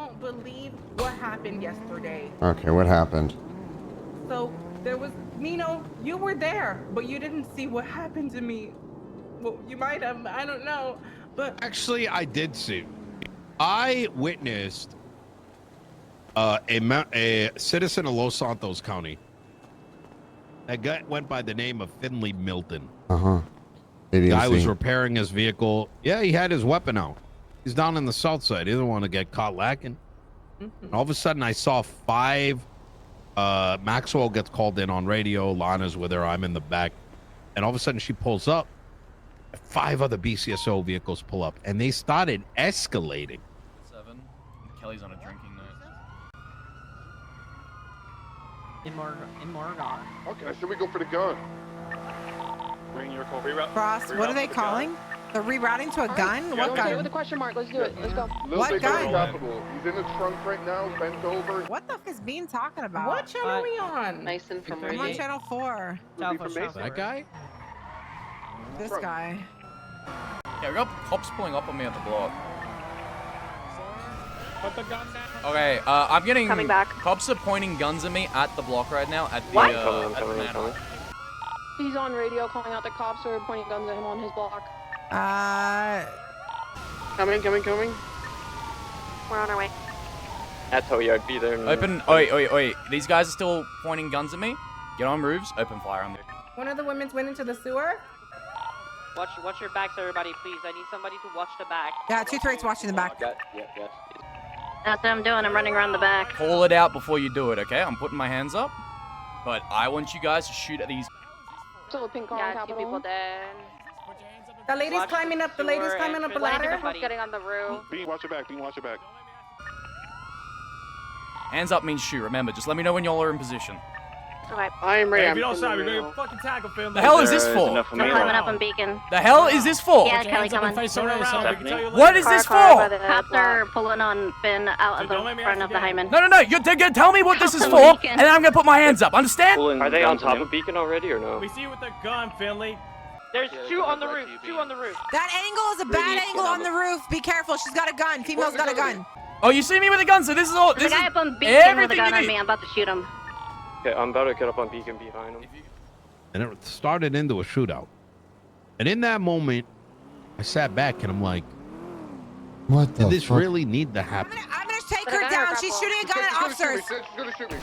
won't believe what happened yesterday. Okay, what happened? So there was, Nino, you were there, but you didn't see what happened to me. Well, you might have, I don't know, but actually, I did see. I witnessed a citizen of Los Santos County. That guy went by the name of Finley Milton. ADMC. The guy was repairing his vehicle. Yeah, he had his weapon out. He's down in the south side. He didn't want to get caught lacking. All of a sudden, I saw 5. Maxwell gets called in on radio. Lana's with her. I'm in the back. And all of a sudden, she pulls up. 5 other BCSO vehicles pull up. And they started escalating. 7. Kelly's on a drinking night. in Morgar. Okay, should we go for the gun? Bring your call. Reroute. Ross, what are they calling? They're rerouting to a gun? What gun? With a question mark. Let's do it. Let's go. What gun? Capital. He's in the trunk right now, bent over. What the f is Bean talking about? What channel are we on? Mason from I'm on channel 4. That guy? This guy. Yeah, we got cops pulling up on me at the block. Put the gun down. Okay, I'm getting... Coming back. Cops are pointing guns at me at the block right now at the, What? at the manor. He's on radio calling out the cops who are pointing guns at him on his block. Coming. We're on our way. That's how I'd be there. Open... Oi. These guys are still pointing guns at me. Get on roofs, open fire on them. One of the women went into the sewer. Watch your backs, everybody, please. I need somebody to watch the back. Yeah, 2-3's watching the back. Yes. That's what I'm doing. I'm running around the back. Call it out before you do it, okay? I'm putting my hands up. But I want you guys to shoot at these... Still a pink car on 2 people dead. The lady's climbing up. The lady's climbing up a ladder. Getting on the roof. Bean, watch your back. Watch your back. Hands up means shoot, remember. Just let me know when y'all are in position. Okay. I am ready. If you don't stop, you're going to fucking tackle film. The hell is this for? I'm climbing up on Beacon. The hell is this for? Yeah, Kelly, come on. What is this for? Cops are pulling on Finn out of the front of the Hyman. No. You tell me what this is for, and then I'm gonna put my hands up. Understand? Are they on top of Beacon already or no? We see you with the gun, Finley. There's 2 on the roof. 2 on the roof. That angle is a bad angle on the roof. Be careful. She's got a gun. Female's got a gun. Oh, you see me with a gun, so this is all. There's This a guy is up on Beacon with a everything gun you on need. me. I'm about to shoot him. Okay, I'm about to get up on Beacon behind him. And it started into a shootout. And in that moment, I sat back and I'm like, What the did this fuck? really need to happen? I'm gonna take her down. She's shooting a gun at officers. She's gonna shoot me.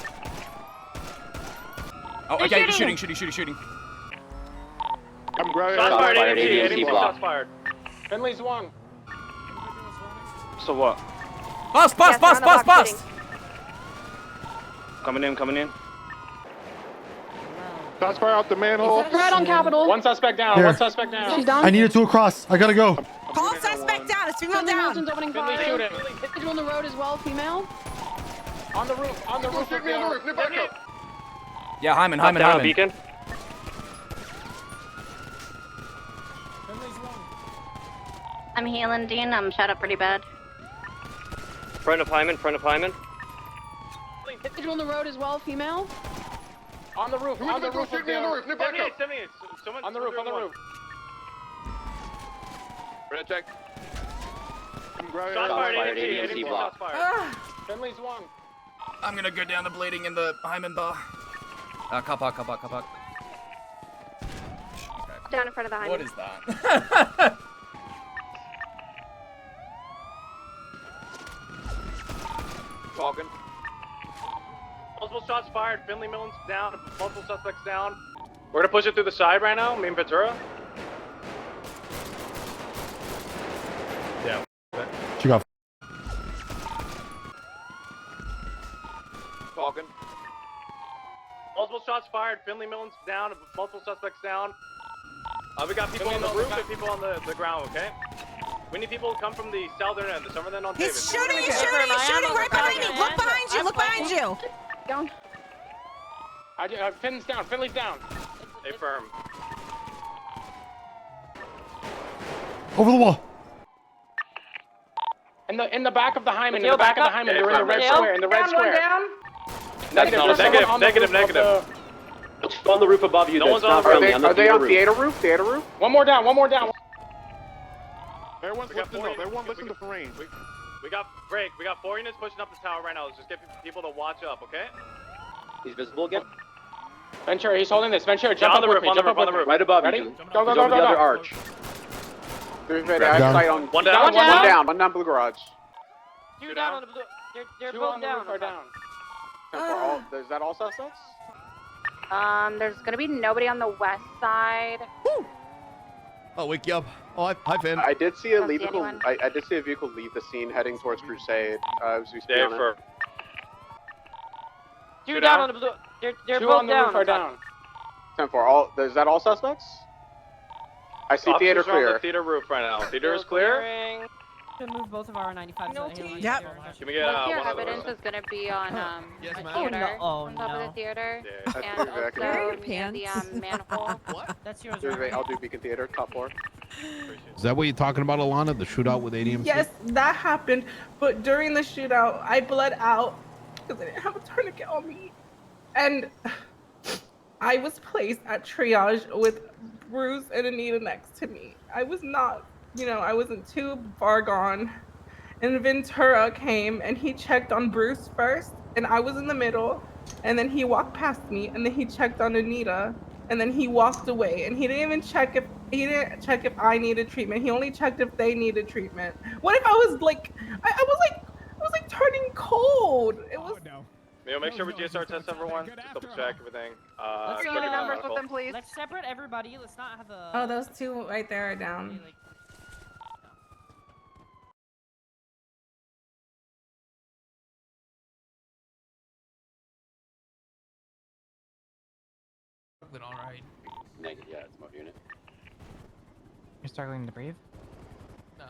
Oh, okay, shooting. I'm grabbing. Shots fired, ADMC shots fired. Finley's one. So what? Bust. Coming in. Shots fired out the manhole. Right on Capitol. One suspect down. Here. She's down. I need it to a cross. I gotta go. Call suspect down. It's female Finley down. Wilson's opening Finley fire. shooting. Individual on the road as well, female. On the roof. Shoot me on the roof. Nip back up. Yeah, Hyman. Beacon. I'm healing Dean. I'm shot up pretty bad. Front of Hyman. Individual on the road as well, female. On the roof. Shoot me on the roof. Nip back up. On the roof. Red check. I'm grabbing. Shots fired. ADMC block. Finley's one. I'm gonna go down the bleeding in the Hyman bar. Car park. Okay. Down in front of the Hyman. What is that? Falcon. Multiple shots fired. Finley Milton's down. Multiple suspects down. We're gonna push it through the side right now. Me and Ventura. Yeah. She got. Falcon. Multiple shots fired. Finley Milton's down. Multiple suspects down. We got people on the roof and people on the ground. Okay. We need people to come from the southern end. The southern end on David. He's shooting right behind me. Look behind you. Down. Finn's down. Finley's down. Stay firm. Over the wall. In the back of the Hyman. They're in the red square. Negative. On the roof above you. No one's on the roof. Are they on theater roof? One more down. Everyone's listening up. Everyone listen to range. We got 4 units pushing up the tower right now. Let's just get people to watch up, okay? He's visible again. Ventura, he's holding this. Ventura, jump on the roof, on the roof. Right above Ready? you. Go, He's over the other arch. Down. One down. One down blue garage. Two down on the blue. They're both down. Is that all suspects? There's gonna be nobody on the west side. I'll wake you up. Oh, hi, Finn. I did see a Don't see vehicle. anyone. I did see a vehicle leave the scene heading towards Crusade. As we speak on it. Two down on the blue. They're both down. 10-4. Is that all suspects? I see theater Officers are on clear. the theater roof right now. Theater is clear. Should move both of our 95s. Yep. Can we get Most of your one other evidence person? is gonna be on Yes, a ma'am. theater, Oh, on top of the theater, Yeah. and also Your near the pants. manhole. What? That's yours. I'll do Beacon Theater, top floor. Is that what you're talking about, Alana? The shootout with ADMC? Yes, that happened. But during the shootout, I bled out because I didn't have a tourniquet on me. And I was placed at triage with Bruce and Anita next to me. I was not, I wasn't too far gone. And Ventura came and he checked on Bruce first, and I was in the middle. And then he walked past me, and then he checked on Anita, and then he walked away. And he didn't even check if I needed treatment. He only checked if they needed treatment. What if I was like, I was like turning cold. It was. Make sure we GSR test everyone. Just double check everything. Let's go to numbers with them, please. Let's separate everybody. Let's not have a. Oh, those two right there are down. All right. Negative, yeah, it's motor unit. You're struggling to breathe? No.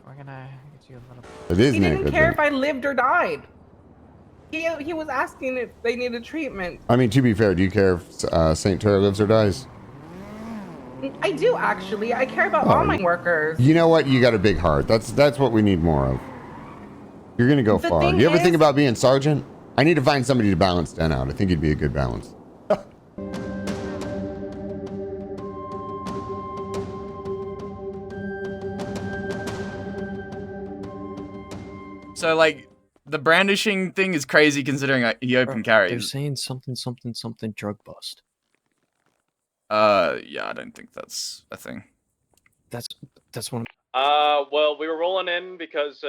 We're gonna get you a little. It is He didn't negative. care if I lived or died. He was asking if they needed treatment. I mean, to be fair, do you care if St. Terra lives or dies? I do actually. I care about all my workers. You know what? You got a big heart. That's what we need more of. You're gonna go The far. thing You ever is- think about being sergeant? I need to find somebody to balance Dan out. I think he'd be a good balance. So like the brandishing thing is crazy considering he open carries. They're saying something drug bust. Yeah, I don't think that's a thing. That's one. Well, we were rolling in because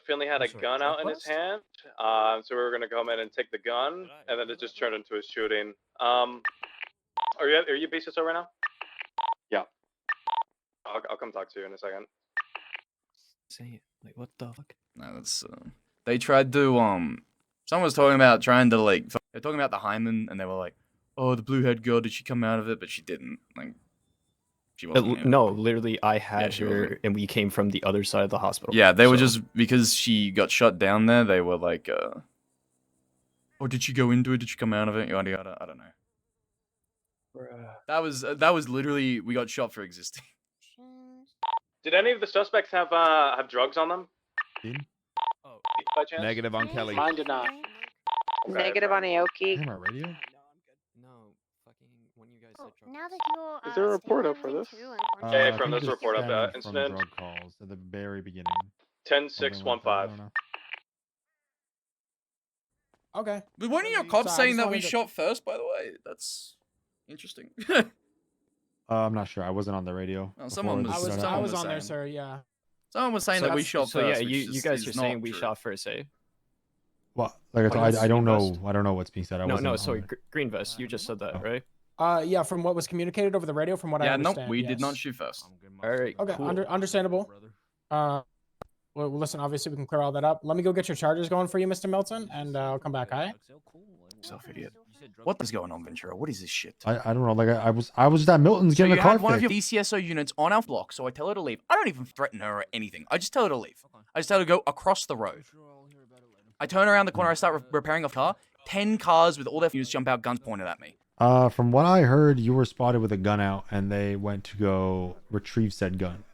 Finley had a gun out in his hand. So we were gonna come in and take the gun, and then it just turned into a shooting. Are you BCSO right now? Yeah. I'll come talk to you in a second. Say it. Like, what the fuck? No, that's they tried to someone was talking about trying to like they're talking about the hymen, and they were like, oh, the blue haired girl, did she come out of it? But she didn't. Like she wasn't. No, literally, I had she her, wasn't. and we came from the other side of the hospital. Yeah, they were so- just because she got shut down there. They were like, oh, did she go into it? Did she come out of it? Yada yada. I don't know. That was literally we got shot for existing. Did any of the suspects have drugs on them? Oh, by chance? negative on Kelly. Mine did not. Negative on Aoki. Am I radio? No, fucking when you guys said drug Now that you're, Is there a report up for this? Yeah, from this report of the incident. Drug calls at the very beginning. 10-6-1-5. Okay. But weren't your cops saying that we shot first? By the way, that's interesting. I'm not sure. I wasn't on the radio. Oh, someone was- I someone was was on there, saying. sir. Yeah. Someone was saying So that we that's- shot so first. yeah, which you just guys are is saying not we true. shot first, eh? Well, like I don't know. I don't know what's being said. I wasn't No, on sorry, it. Green Vest. You just said that, right? Yeah, from what was communicated over the radio, from what I Yeah, no, understand. we did not yes. shoot first. All right. Okay, cool. understandable. Well, listen, obviously we can clear all that up. Let me go get your charges going for you, Mr. Milton, and I'll come back, alright? Self idiot. What is going on, Ventura? What is this shit? I don't know. Like I was just at Milton's So getting you the car had one of your fixed. BCSO units on our block, so I tell her to leave. I don't even threaten her or anything. I just tell her to leave. I just tell her to go across the road. I turn around the corner, I start repairing a car. 10 cars with all their units jump out, guns pointed at me. From what I heard, you were spotted with a gun out, and they went to go retrieve said gun.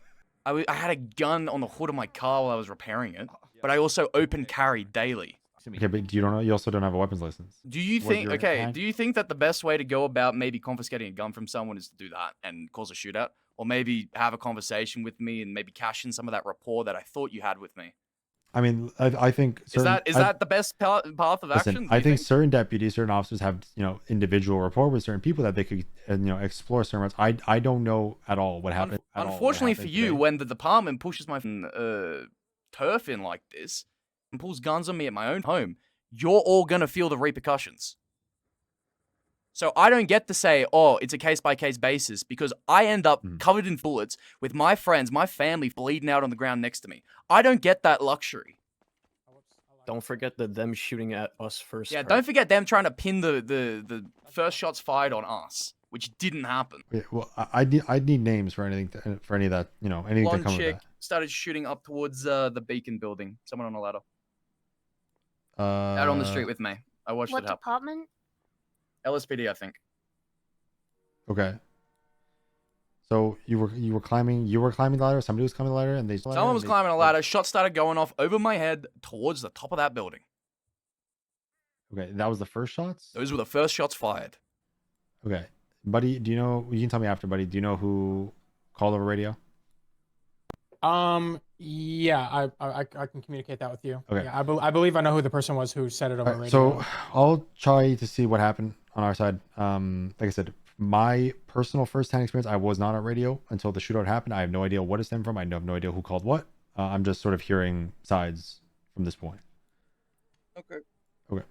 I had a gun on the hood of my car while I was repairing it, but I also open carry daily. Okay, but you don't know. You also don't have a weapons license. Do you Was think? your Okay, hand- do you think that the best way to go about maybe confiscating a gun from someone is to do that and cause a shootout, or maybe have a conversation with me and maybe cash in some of that rapport that I thought you had with me. I mean, I think Is that the best path of action? Listen, I think certain deputies, certain officers have individual rapport with certain people that they could explore certain routes. I don't know at all what happened. Unfortunately for you, when the department pushes my turf in like this and pulls guns on me at my own home, you're all gonna feel the repercussions. So I don't get to say, oh, it's a case-by-case basis, because I end up covered in bullets with my friends, my family bleeding out on the ground next to me. I don't get that luxury. Don't forget them shooting at us first. Yeah, don't forget them trying to pin the first shots fired on us, which didn't happen. Yeah, well, I need names for anything for any of that, anything Blonde to come chick with started shooting up towards the Beacon building. Someone on a ladder. that. Out on the street with me. I watched What it happen. department? LSPD, I think. Okay. So you were climbing the ladder. Somebody was climbing the ladder, and Someone was climbing a ladder. Shots started going off over my head towards the top of that building. Okay, that was the first shots. Those were the first shots fired. Okay, buddy, do you know? You can tell me after, buddy. Do you know who called over radio? Yeah, I can communicate that with you. Okay. Yeah, I believe I know who the person was who said it over radio. So I'll try to see what happened on our side. Like I said, my personal first-hand experience, I was not on radio until the shootout happened. I have no idea what it stemmed from. I have no idea who called what. I'm just sort of hearing sides from this point. Okay. Okay.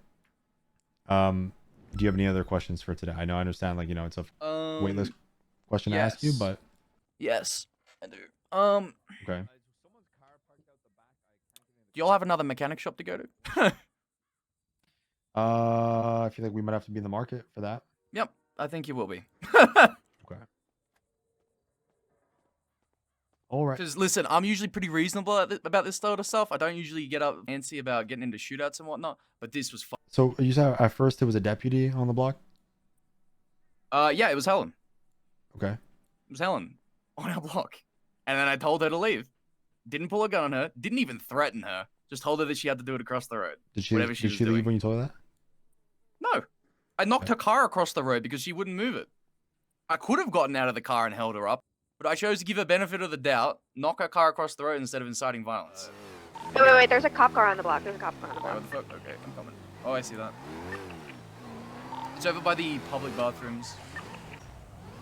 Do you have any other questions for today? I understand, it's a weightless question to ask you, but yes, I do. okay. Do y'all have another mechanic shop to go to? I feel like we might have to be in the market for that. Yep, I think you will be. Okay. All right. Because listen, I'm usually pretty reasonable about this sort of stuff. I don't usually get up fancy about getting into shootouts and whatnot. But this was fun. So you said at first it was a deputy on the block? Yeah, it was Helen. Okay. It was Helen on our block. And then I told her to leave. Didn't pull a gun on her. Didn't even threaten her. Just told her that she had to do it across the road. Did she whatever she was leave doing. when you told her that? No. I knocked her car across the road because she wouldn't move it. I could have gotten out of the car and held her up, but I chose to give her benefit of the doubt, knock her car across the road instead of inciting violence. Wait, there's a cop car on the block. There's a cop car on the block. What the fuck? Okay, I'm coming. Oh, I see that. It's over by the public bathrooms.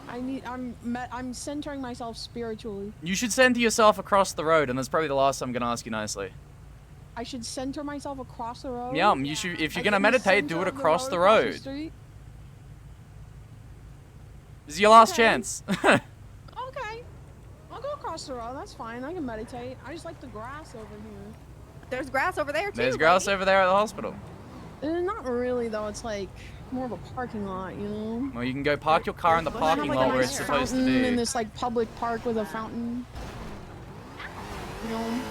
I'm centering myself spiritually. You should center yourself across the road, and that's probably the last time I'm gonna ask you nicely. I should center myself across the road? Yeah, you should. If you're gonna meditate, do it across the road. This is your last chance. Okay. I'll go across the road. That's fine. I can meditate. I just like the grass over here. There's grass over there, too. There's grass over there at the hospital. Not really, though. It's like more of a parking lot, you know? Well, you can go park your car in the parking lot where it's supposed to be. In this, like, public park with a fountain. You know?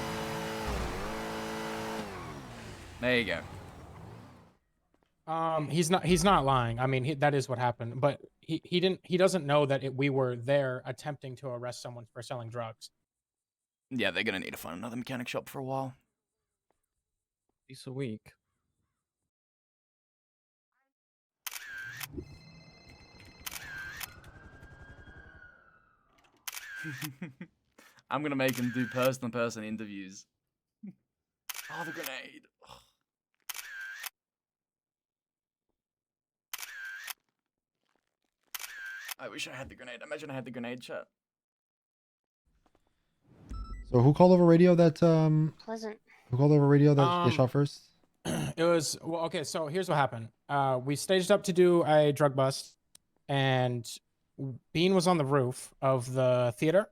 There you go. He's not lying. I mean, that is what happened, but he doesn't know that we were there attempting to arrest someone for selling drugs. Yeah, they're gonna need to find another mechanic shop for a while. Piece a week. I'm gonna make him do person-to-person interviews. Oh, the grenade. Ugh. I wish I had the grenade. Imagine I had the grenade, chat. So who called over radio that Pleasant. Who called over radio that they shot first? It was okay. So here's what happened. We staged up to do a drug bust, and Bean was on the roof of the theater,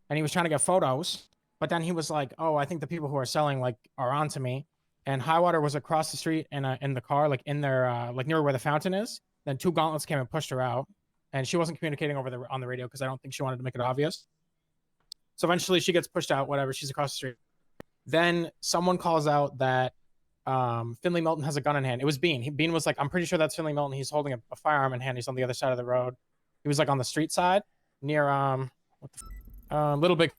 and he was trying to get photos. But then he was like, "Oh, I think the people who are selling are onto me." And Highwater was across the street in the car, in their near where the fountain is. Then two gauntlets came and pushed her out, and she wasn't communicating on the radio because I don't think she wanted to make it obvious. So eventually she gets pushed out. Whatever, she's across the street. Then someone calls out that Finley Milton has a gun in hand. It was Bean. Bean was like, "I'm pretty sure that's Finley Milton. He's holding a firearm in hand. He's on the other side of the road." He was on the street side near Little Big.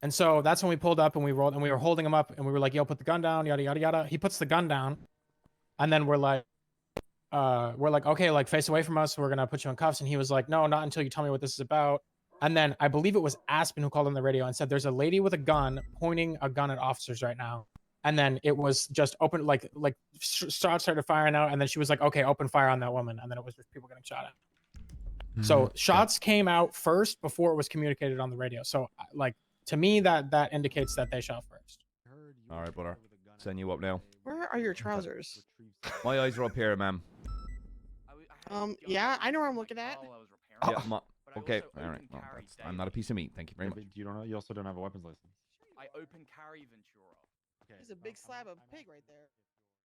And so that's when we pulled up and we rolled and we were holding him up and we were like, "Yo, put the gun down, yada yada yada." He puts the gun down, and then we're like, "Okay, face away from us. We're gonna put you in cuffs." And he was like, "No, not until you tell me what this is about." And then I believe it was Aspen who called on the radio and said, "There's a lady with a gun pointing a gun at officers right now." And then it was just open, like shots started firing out, and then she was like, "Okay, open fire on that woman," and then it was just people getting shot at. So shots came out first before it was communicated on the radio. So like to me, that indicates that they shot first. All right, brother. Send you up now. Where are your trousers? My eyes are up here, ma'am. Yeah, I know where I'm looking at. Yeah, okay. All right. Well, I'm not a piece of meat. Thank you very much. You don't know. You also don't have a weapons license. I open carry Ventura. There's a big slab of pig right there.